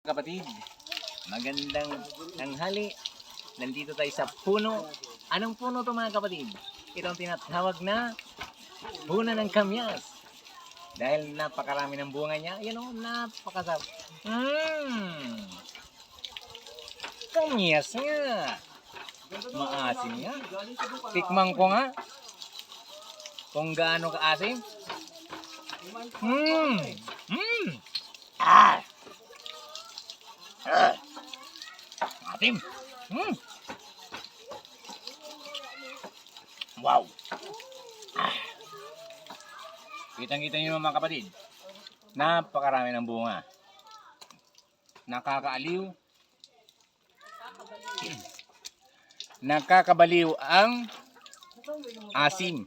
Kapatid, magandang tanghali. Nandito tayo sa puno. Anong puno to mga kapatid? Ito ang tinatawag na puno ng kamyas. Dahil napakarami ng bunga niya, yan o, napakasarap. Kamyas nga. Maasim nga. Tikman ko nga kung gaano kaasim. Atim. Wow. Kitang-kita niyo mga kapatid. Napakarami ng bunga. Nakakaaliw. Nakakabaliw ang asim.